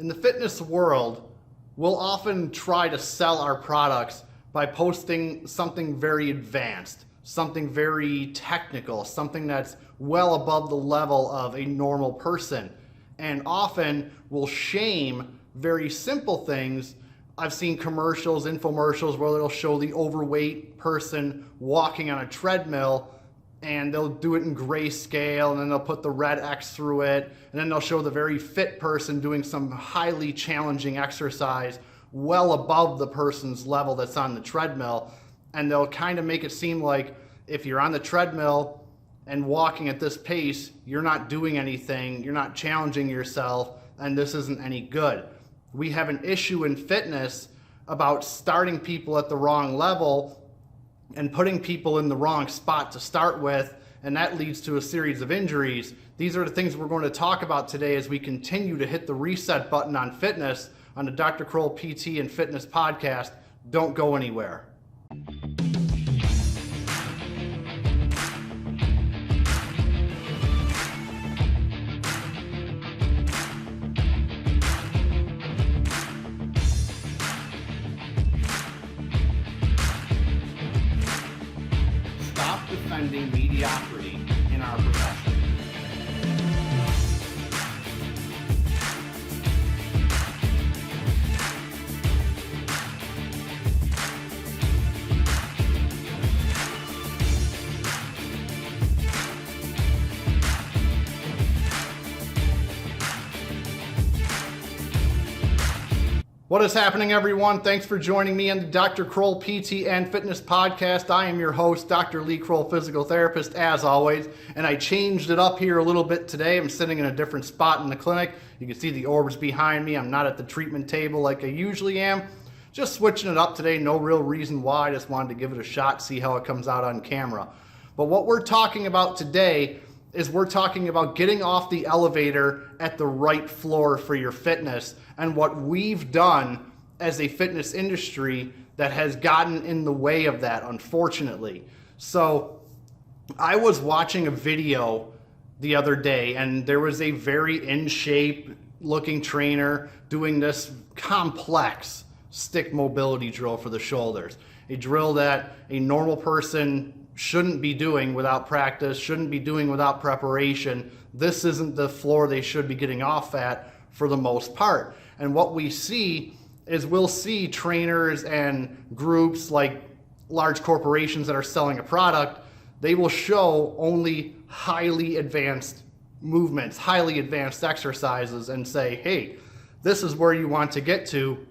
In the fitness world, we'll often try to sell our products by posting something very advanced, something very technical, something that's well above the level of a normal person. And often we'll shame very simple things. I've seen commercials, infomercials, where they'll show the overweight person walking on a treadmill, and they'll do it in grayscale, and then they'll put the red X through it, and then they'll show the very fit person doing some highly challenging exercise well above the person's level that's on the treadmill. And they'll kind of make it seem like if you're on the treadmill and walking at this pace, you're not doing anything, you're not challenging yourself, and this isn't any good. We have an issue in fitness about starting people at the wrong level and putting people in the wrong spot to start with, and that leads to a series of injuries. These are the things we're going to talk about today as we continue to hit the reset button on fitness on the Dr. Krol PT and Fitness podcast. Don't go anywhere. Defending mediocrity in our profession. What is happening, everyone? Thanks for joining me on the Dr. Krol PT and Fitness podcast. I am your host, Dr. Lee Krol, physical therapist, as always, and I changed it up here a little bit today. I'm sitting in a different spot in the clinic. You can see the orbs behind me. I'm not at the treatment table like I usually am. Just switching it up today. No real reason why. I just wanted to give it a shot, see how it comes out on camera. But what we're talking about today is we're talking about getting off the elevator at the right floor for your fitness, and what we've done as a fitness industry that has gotten in the way of that, unfortunately. So I was watching a video the other day, and there was a very in shape looking trainer doing this complex stick mobility drill for the shoulders, a drill that a normal person shouldn't be doing without practice, shouldn't be doing without preparation. This isn't the floor they should be getting off at for the most part. And what we see is we'll see trainers and groups like large corporations that are selling a product. They will show only highly advanced movements, highly advanced exercises, and say, hey, this is where you want to get to.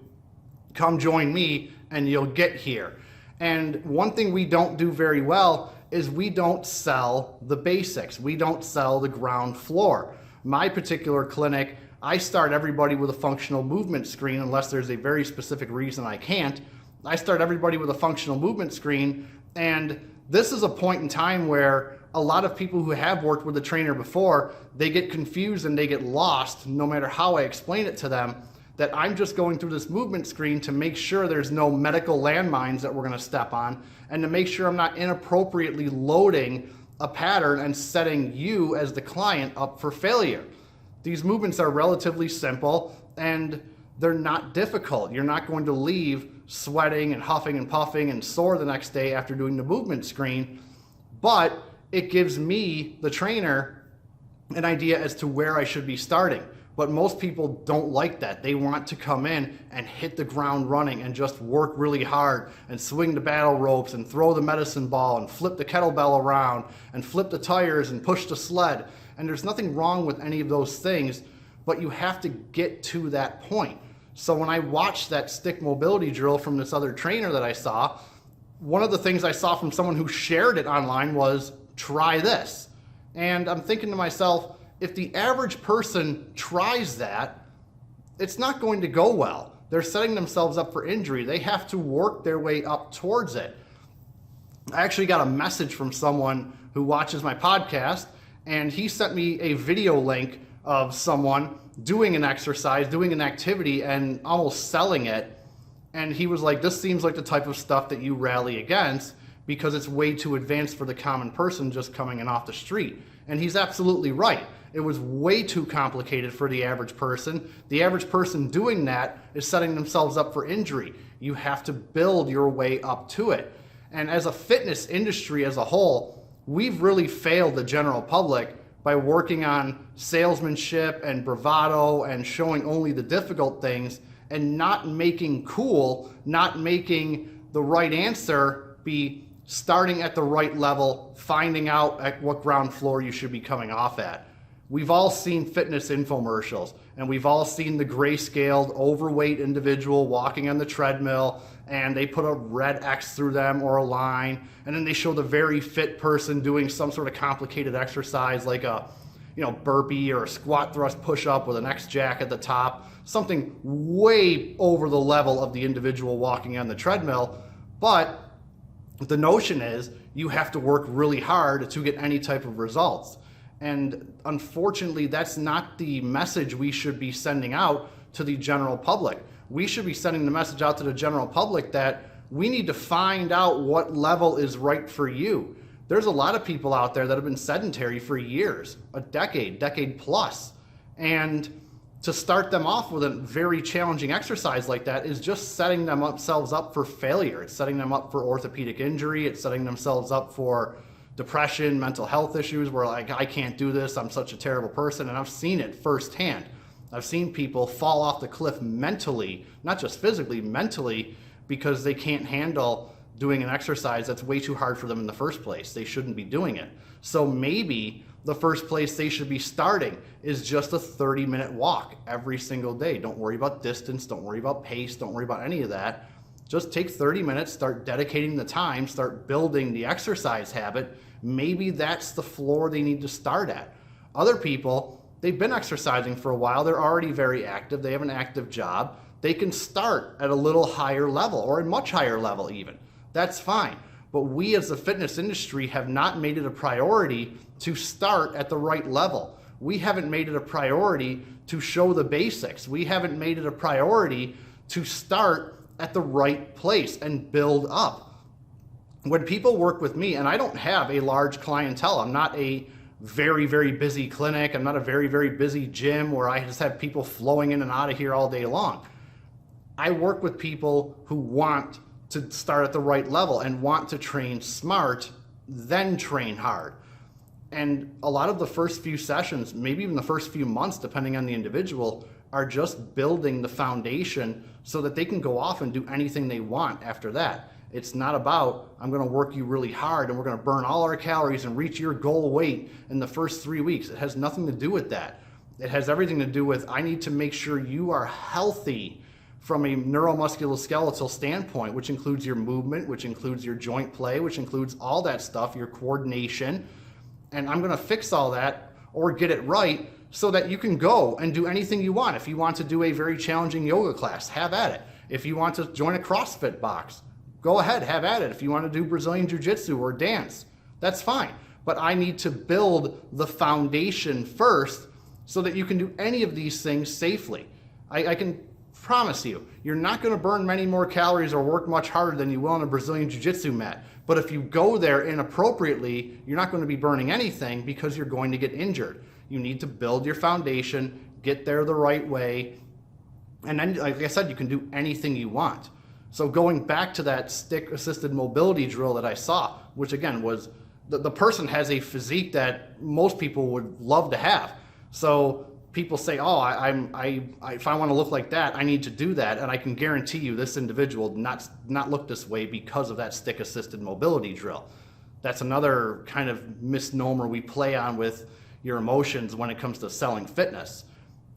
Come join me and you'll get here. And one thing we don't do very well is we don't sell the basics. We don't sell the ground floor. My particular clinic, I start everybody with a functional movement screen unless there's a very specific reason I can't. I start everybody with a functional movement screen, and this is a point in time where a lot of people who have worked with a trainer before, they get confused and they get lost no matter how I explain it to them, that I'm just going through this movement screen to make sure there's no medical landmines that we're going to step on, and to make sure I'm not inappropriately loading a pattern and setting you as the client up for failure. These movements are relatively simple and they're not difficult. You're not going to leave sweating and huffing and puffing and sore the next day after doing the movement screen, but it gives me, the trainer, an idea as to where I should be starting. But most people don't like that. They want to come in and hit the ground running and just work really hard and swing the battle ropes and throw the medicine ball and flip the kettlebell around and flip the tires and push the sled. And there's nothing wrong with any of those things, but you have to get to that point. So when I watched that stick mobility drill from this other trainer that I saw, one of the things I saw from someone who shared it online was, try this. And I'm thinking to myself, if the average person tries that, it's not going to go well. They're setting themselves up for injury. They have to work their way up towards it. I actually got a message from someone who watches my podcast, and he sent me a video link of someone doing an exercise, doing an activity, and almost selling it. And he was like, this seems like the type of stuff that you rally against, because it's way too advanced for the common person just coming in off the street. And he's absolutely right. It was way too complicated for the average person. The average person doing that is setting themselves up for injury. You have to build your way up to it. And as a fitness industry as a whole, we've really failed the general public by working on salesmanship and bravado and showing only the difficult things and not making cool, not making the right answer be starting at the right level, finding out at what ground floor you should be coming off at. We've all seen fitness infomercials, and we've all seen the grayscaled, overweight individual walking on the treadmill, and they put a red X through them or a line, and then they show the very fit person doing some sort of complicated exercise like a burpee or a squat thrust push-up with an X jack at the top, something way over the level of the individual walking on the treadmill. But the notion is you have to work really hard to get any type of results. And unfortunately, that's not the message we should be sending out to the general public. We should be sending the message out to the general public that we need to find out what level is right for you. There's a lot of people out there that have been sedentary for years, a decade plus. And to start them off with a very challenging exercise like that is just setting themselves up for failure. It's setting them up for orthopedic injury. It's setting themselves up for depression, mental health issues where like, I can't do this, I'm such a terrible person. And I've seen it firsthand. I've seen people fall off the cliff mentally, not just physically, mentally, because they can't handle doing an exercise that's way too hard for them in the first place. They shouldn't be doing it. So maybe the first place they should be starting is just a 30-minute walk every single day. Don't worry about distance, don't worry about pace, don't worry about any of that. Just take 30 minutes, start dedicating the time, start building the exercise habit. Maybe that's the floor they need to start at. Other people, they've been exercising for a while, they're already very active, they have an active job. They can start at a little higher level or a much higher level even. That's fine. But we as the fitness industry have not made it a priority to start at the right level. We haven't made it a priority to show the basics. We haven't made it a priority to start at the right place and build up. When people work with me, and I don't have a large clientele, I'm not a very, very busy clinic, I'm not a very, very busy gym where I just have people flowing in and out of here all day long. I work with people who want to start at the right level and want to train smart, then train hard. And a lot of the first few sessions, maybe even the first few months, depending on the individual, are just building the foundation so that they can go off and do anything they want after that. It's not about, I'm gonna work you really hard and we're gonna burn all our calories and reach your goal weight in the first 3 weeks. It has nothing to do with that. It has everything to do with, I need to make sure you are healthy from a neuromusculoskeletal standpoint, which includes your movement, which includes your joint play, which includes all that stuff, your coordination. And I'm gonna fix all that or get it right so that you can go and do anything you want. If you want to do a very challenging yoga class, have at it. If you want to join a CrossFit box, go ahead, have at it. If you want to do Brazilian Jiu-Jitsu or dance, that's fine. But I need to build the foundation first so that you can do any of these things safely. I can promise you, you're not going to burn many more calories or work much harder than you will on a Brazilian Jiu-Jitsu mat. But if you go there inappropriately, you're not going to be burning anything because you're going to get injured. You need to build your foundation, get there the right way, and then, like I said, you can do anything you want. So going back to that stick-assisted mobility drill that I saw, which again was, the person has a physique that most people would love to have. So people say, oh, if I want to look like that, I need to do that. And I can guarantee you this individual not look this way because of that stick-assisted mobility drill. That's another kind of misnomer we play on with your emotions when it comes to selling fitness.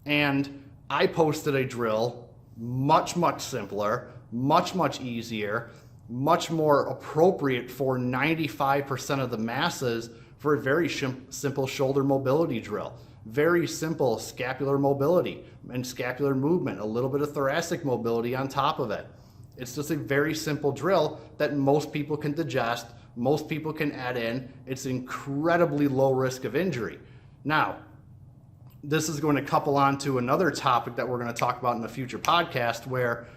And I posted a drill, much, much simpler, much easier, much more appropriate for 95% of the masses for a very simple shoulder mobility drill. Very simple scapular mobility and scapular movement, a little bit of thoracic mobility on top of it. It's just a very simple drill that most people can digest, most people can add in. It's incredibly low risk of injury. Now, this is going to couple on to another topic that we're going to talk about in a future podcast where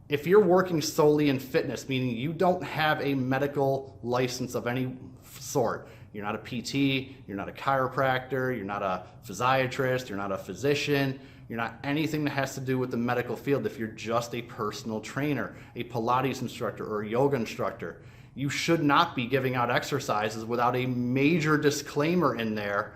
if you're working solely in fitness, meaning you don't have a medical license of any sort, you're not a PT, you're not a chiropractor, you're not a physiatrist, you're not a physician, you're not anything that has to do with the medical field. If you're just a personal trainer, a Pilates instructor, or a yoga instructor, you should not be giving out exercises without a major disclaimer in there.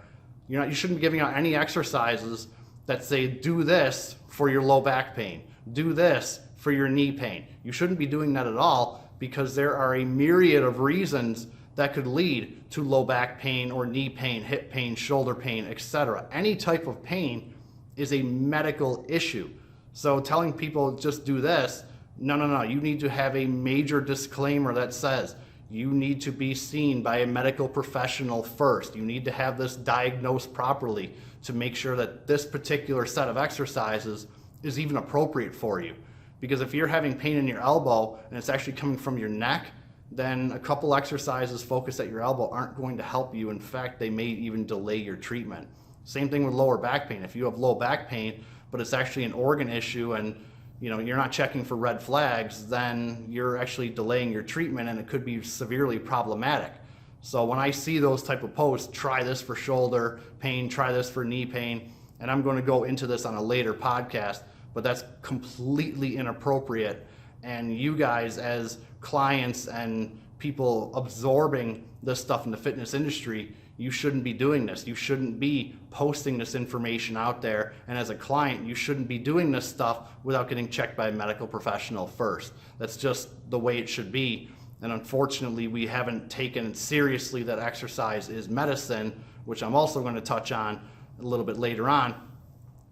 You shouldn't be giving out any exercises that say, do this for your low back pain, do this for your knee pain. You shouldn't be doing that at all, because there are a myriad of reasons that could lead to low back pain or knee pain, hip pain, shoulder pain, etc. Any type of pain is a medical issue. So telling people just do this, no. You need to have a major disclaimer that says you need to be seen by a medical professional first. You need to have this diagnosed properly to make sure that this particular set of exercises is even appropriate for you. Because if you're having pain in your elbow and it's actually coming from your neck, then a couple exercises focused at your elbow aren't going to help you. In fact, they may even delay your treatment. Same thing with lower back pain. If you have low back pain, but it's actually an organ issue and you're not checking for red flags, then you're actually delaying your treatment and it could be severely problematic. So when I see those type of posts, try this for shoulder pain, try this for knee pain, and I'm going to go into this on a later podcast, but that's completely inappropriate. And you guys as clients and people absorbing this stuff in the fitness industry, you shouldn't be doing this. You shouldn't be posting this information out there. And as a client, you shouldn't be doing this stuff without getting checked by a medical professional first. That's just the way it should be. And unfortunately, we haven't taken seriously that exercise is medicine, which I'm also going to touch on a little bit later on.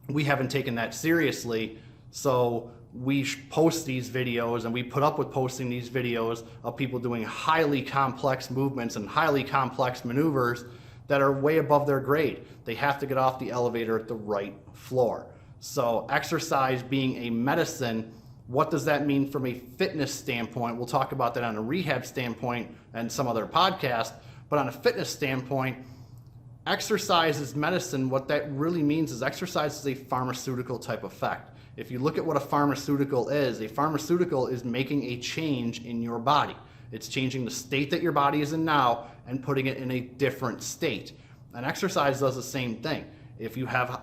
We haven't taken that seriously. So we post these videos and we put up with posting these videos of people doing highly complex movements and highly complex maneuvers that are way above their grade. They have to get off the elevator at the right floor. So exercise being a medicine, what does that mean from a fitness standpoint? We'll talk about that on a rehab standpoint and some other podcast, but on a fitness standpoint, exercise is medicine. What that really means is exercise is a pharmaceutical type effect. If you look at what a pharmaceutical is making a change in your body. It's changing the state that your body is in now and putting it in a different state. And exercise does the same thing. If you have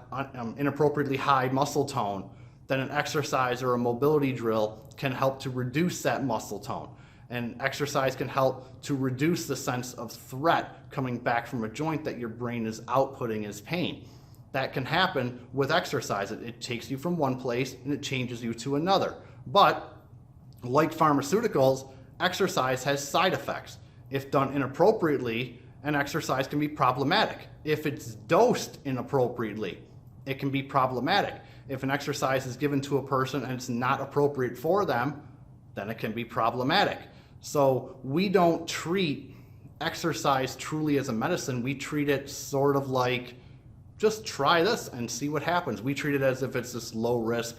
inappropriately high muscle tone, then an exercise or a mobility drill can help to reduce that muscle tone. And exercise can help to reduce the sense of threat coming back from a joint that your brain is outputting as pain. That can happen with exercise. It takes you from one place and it changes you to another. But like pharmaceuticals, exercise has side effects. If done inappropriately, an exercise can be problematic. If it's dosed inappropriately, it can be problematic. If an exercise is given to a person and it's not appropriate for them, then it can be problematic. So we don't treat exercise truly as a medicine. We treat it sort of like, just try this and see what happens. We treat it as if it's this low risk,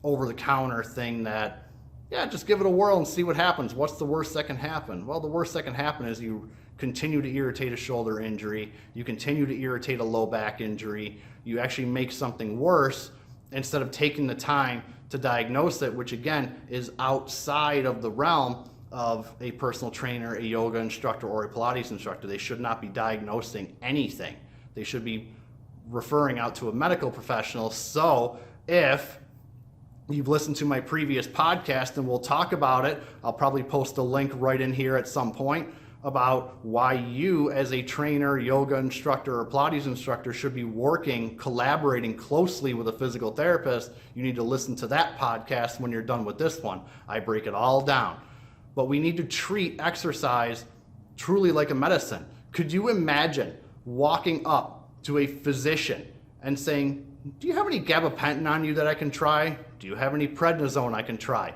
over the counter thing that, yeah, just give it a whirl and see what happens. What's the worst that can happen? Well, the worst that can happen is you continue to irritate a shoulder injury. You continue to irritate a low back injury. You actually make something worse instead of taking the time to diagnose it, which again is outside of the realm of a personal trainer, a yoga instructor, or a Pilates instructor. They should not be diagnosing anything. They should be referring out to a medical professional. So if you've listened to my previous podcast, and we'll talk about it, I'll probably post a link right in here at some point about why you as a trainer, yoga instructor, or Pilates instructor should be collaborating closely with a physical therapist. You need to listen to that podcast when you're done with this one. I break it all down. But we need to treat exercise truly like a medicine. Could you imagine walking up to a physician and saying, do you have any gabapentin on you that I can try? Do you have any prednisone I can try?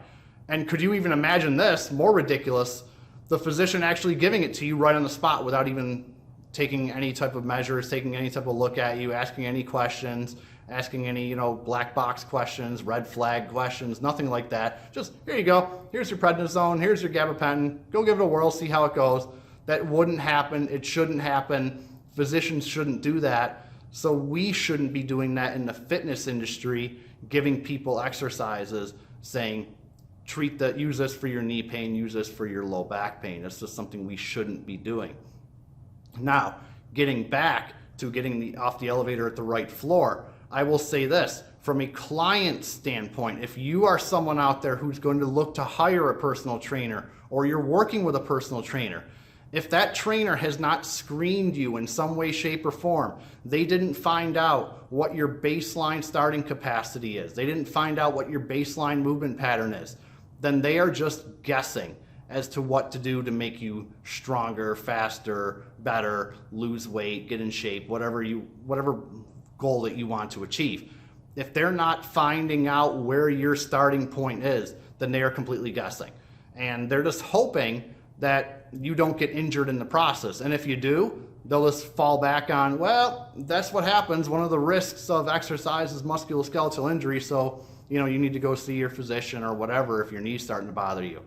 And could you even imagine this, more ridiculous, the physician actually giving it to you right on the spot without even taking any type of measures, taking any type of look at you, asking any questions, asking any, black box questions, red flag questions, nothing like that. Just, here you go, here's your prednisone, here's your gabapentin, go give it a whirl, see how it goes. That wouldn't happen, it shouldn't happen. Physicians shouldn't do that. So we shouldn't be doing that in the fitness industry, giving people exercises, saying, use this for your knee pain, use this for your low back pain. It's just something we shouldn't be doing. Now, getting back to getting off the elevator at the right floor, I will say this, from a client standpoint, if you are someone out there who's going to look to hire a personal trainer, or you're working with a personal trainer, if that trainer has not screened you in some way, shape, or form, they didn't find out what your baseline starting capacity is, they didn't find out what your baseline movement pattern is, then they are just guessing as to what to do to make you stronger, faster, better, lose weight, get in shape, whatever goal that you want to achieve. If they're not finding out where your starting point is, then they are completely guessing. And they're just hoping that you don't get injured in the process. And if you do, they'll just fall back on, well, that's what happens. One of the risks of exercise is musculoskeletal injury, so you need to go see your physician or whatever if your knee's starting to bother you.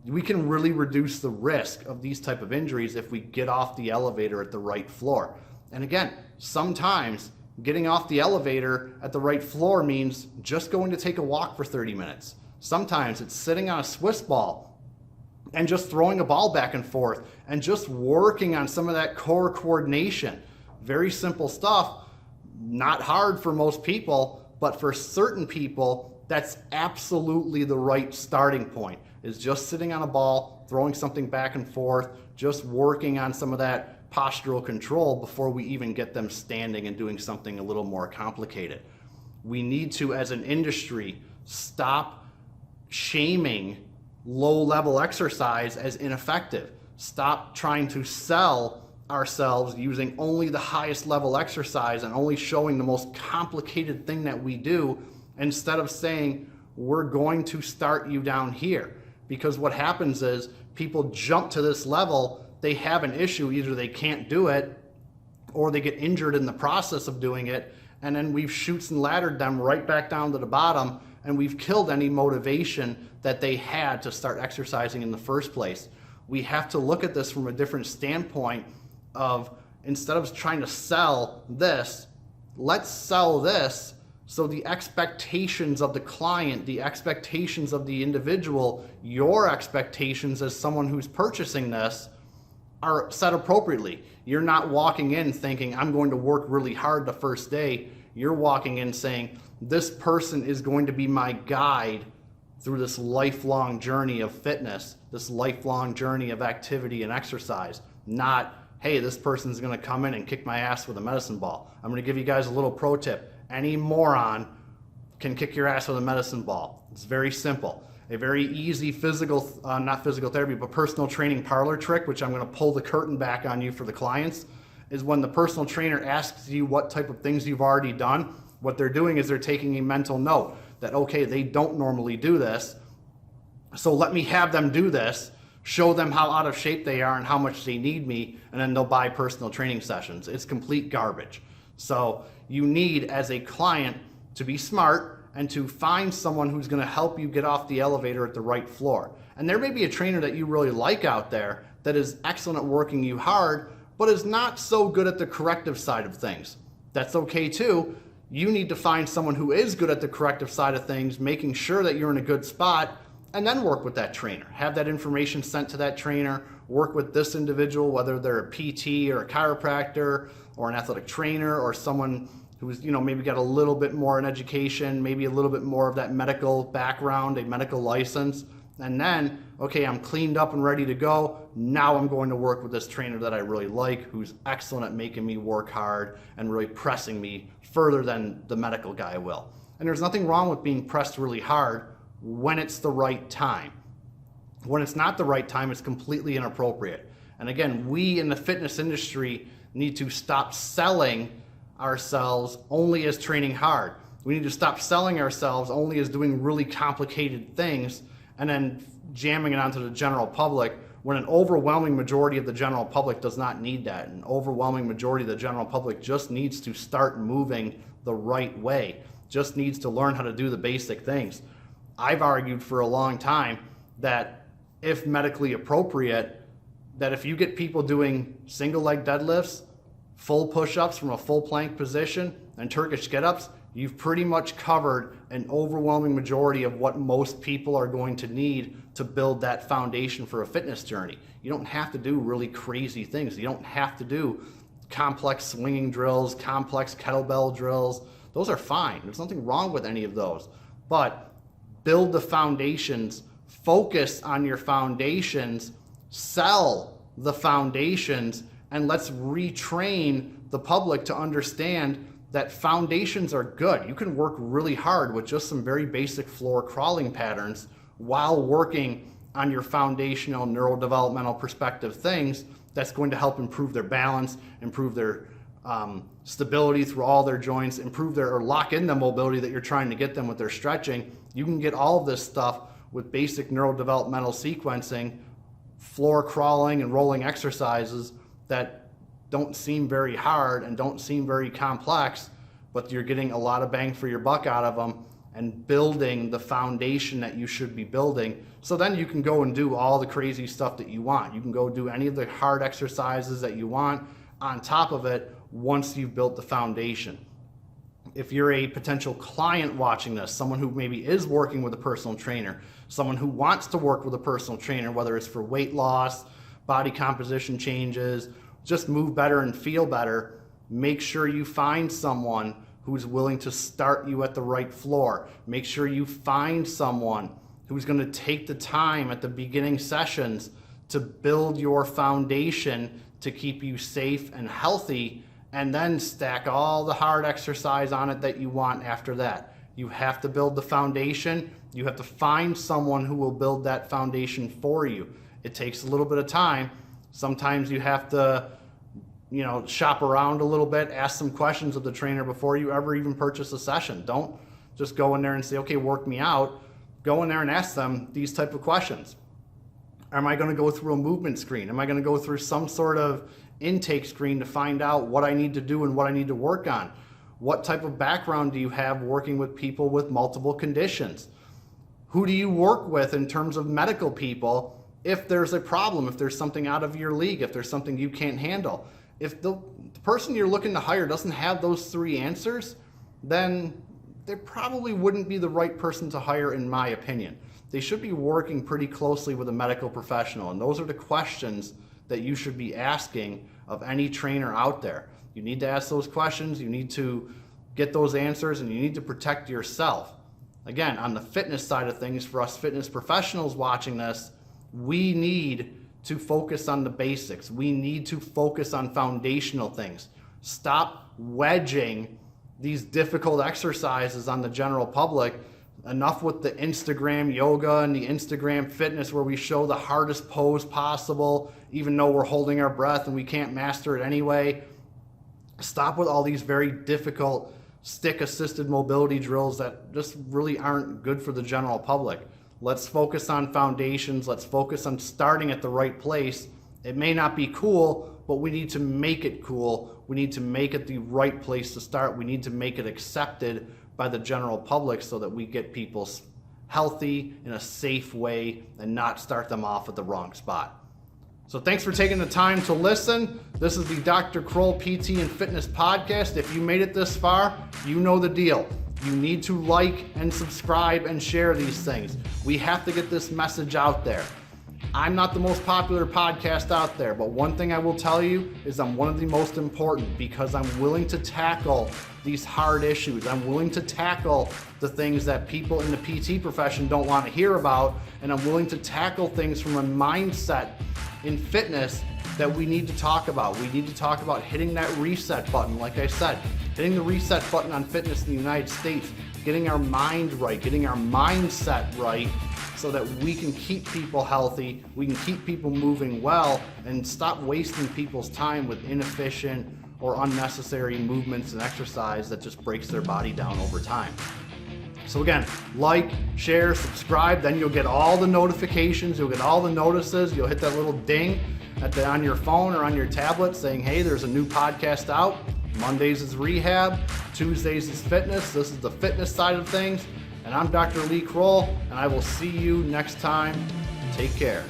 We can really reduce the risk of these type of injuries if we get off the elevator at the right floor. And again, sometimes getting off the elevator at the right floor means just going to take a walk for 30 minutes. Sometimes it's sitting on a Swiss ball and just throwing a ball back and forth and just working on some of that core coordination. Very simple stuff, not hard for most people, but for certain people, that's absolutely the right starting point, is just sitting on a ball, throwing something back and forth, just working on some of that postural control before we even get them standing and doing something a little more complicated. We need to, as an industry, stop shaming low-level exercise as ineffective. Stop trying to sell ourselves using only the highest level exercise and only showing the most complicated thing that we do, instead of saying, we're going to start you down here. Because what happens is people jump to this level, they have an issue, either they can't do it or they get injured in the process of doing it, and then we've chutes and laddered them right back down to the bottom, and we've killed any motivation that they had to start exercising in the first place. We have to look at this from a different standpoint of, instead of trying to sell this, let's sell this so the expectations of the client, the expectations of the individual, your expectations as someone who's purchasing this are set appropriately. You're not walking in thinking, I'm going to work really hard the first day. You're walking in saying, this person is going to be my guide through this lifelong journey of fitness, this lifelong journey of activity and exercise. Not, hey, this person's gonna come in and kick my ass with a medicine ball. I'm gonna give you guys a little pro tip. Any moron can kick your ass with a medicine ball. It's very simple. A very easy not physical therapy, but personal training parlor trick, which I'm gonna pull the curtain back on you for the clients, is when the personal trainer asks you what type of things you've already done, what they're doing is they're taking a mental note that, okay, they don't normally do this, so let me have them do this, show them how out of shape they are and how much they need me, and then they'll buy personal training sessions. It's complete garbage. So you need, as a client, to be smart and to find someone who's gonna help you get off the elevator at the right floor. And there may be a trainer that you really like out there that is excellent at working you hard, but is not so good at the corrective side of things. That's okay too. You need to find someone who is good at the corrective side of things, making sure that you're in a good spot, and then work with that trainer. Have that information sent to that trainer, work with this individual, whether they're a PT or a chiropractor or an athletic trainer or someone who's, maybe got a little bit more in education, maybe a little bit more of that medical background, a medical license. And then, okay, I'm cleaned up and ready to go. Now I'm going to work with this trainer that I really like, who's excellent at making me work hard and really pressing me further than the medical guy will. And there's nothing wrong with being pressed really hard when it's the right time. When it's not the right time, it's completely inappropriate. And again, we in the fitness industry need to stop selling ourselves only as training hard. We need to stop selling ourselves only as doing really complicated things and then jamming it onto the general public, when an overwhelming majority of the general public does not need that. An overwhelming majority of the general public just needs to start moving the right way, just needs to learn how to do the basic things. I've argued for a long time that if medically appropriate, that if you get people doing single leg deadlifts, full push-ups from a full plank position, and Turkish get-ups, you've pretty much covered an overwhelming majority of what most people are going to need to build that foundation for a fitness journey. You don't have to do really crazy things. You don't have to do complex swinging drills, complex kettlebell drills. Those are fine. There's nothing wrong with any of those. But build the foundations, focus on your foundations, sell the foundations, and let's retrain the public to understand that foundations are good. You can work really hard with just some very basic floor crawling patterns while working on your foundational neurodevelopmental perspective things that's going to help improve their balance, improve their stability through all their joints, improve their, or lock in the mobility that you're trying to get them with their stretching. You can get all of this stuff with basic neurodevelopmental sequencing, floor crawling and rolling exercises that don't seem very hard and don't seem very complex, but you're getting a lot of bang for your buck out of them and building the foundation that you should be building. So then you can go and do all the crazy stuff that you want. You can go do any of the hard exercises that you want on top of it once you've built the foundation. If you're a potential client watching this, someone who maybe is working with a personal trainer, someone who wants to work with a personal trainer, whether it's for weight loss, body composition changes, just move better and feel better, make sure you find someone who's willing to start you at the right floor. Make sure you find someone who's going to take the time at the beginning sessions to build your foundation to keep you safe and healthy, and then stack all the hard exercise on it that you want after that. You have to build the foundation. You have to find someone who will build that foundation for you. It takes a little bit of time. Sometimes you have to, shop around a little bit, ask some questions of the trainer before you ever even purchase a session. Don't just go in there and say, okay, work me out. Go in there and ask them these type of questions. Am I going to go through a movement screen? Am I going to go through some sort of intake screen to find out what I need to do and what I need to work on? What type of background do you have working with people with multiple conditions? Who do you work with in terms of medical people if there's a problem, if there's something out of your league, if there's something you can't handle? If the person you're looking to hire doesn't have those three answers, then they probably wouldn't be the right person to hire, in my opinion. They should be working pretty closely with a medical professional, and those are the questions that you should be asking of any trainer out there. You need to ask those questions, you need to get those answers, and you need to protect yourself. Again, on the fitness side of things, for us fitness professionals watching this, we need to focus on the basics. We need to focus on foundational things. Stop wedging these difficult exercises on the general public. Enough with the Instagram yoga and the Instagram fitness where we show the hardest pose possible, even though we're holding our breath and we can't master it anyway. Stop with all these very difficult stick-assisted mobility drills that just really aren't good for the general public. Let's focus on foundations. Let's focus on starting at the right place. It may not be cool, but we need to make it cool. We need to make it the right place to start. We need to make it accepted by the general public so that we get people healthy in a safe way and not start them off at the wrong spot. So thanks for taking the time to listen. This is the Dr. Krol PT and Fitness Podcast. If you made it this far, you know the deal. You need to like and subscribe and share these things. We have to get this message out there. I'm not the most popular podcast out there, but one thing I will tell you is I'm one of the most important because I'm willing to tackle these hard issues. I'm willing to tackle the things that people in the PT profession don't want to hear about, and I'm willing to tackle things from a mindset in fitness that we need to talk about. We need to talk about hitting that reset button, like I said, hitting the reset button on fitness in the United States, getting our mind right, getting our mindset right, so that we can keep people healthy, we can keep people moving well, and stop wasting people's time with inefficient or unnecessary movements and exercise that just breaks their body down over time. So again, like, share, subscribe, then you'll get all the notifications, you'll get all the notices, you'll hit that little ding on your phone or on your tablet saying, hey, there's a new podcast out. Mondays is rehab, Tuesdays is fitness. This is the fitness side of things. And I'm Dr. Lee Krol, and I will see you next time. Take care.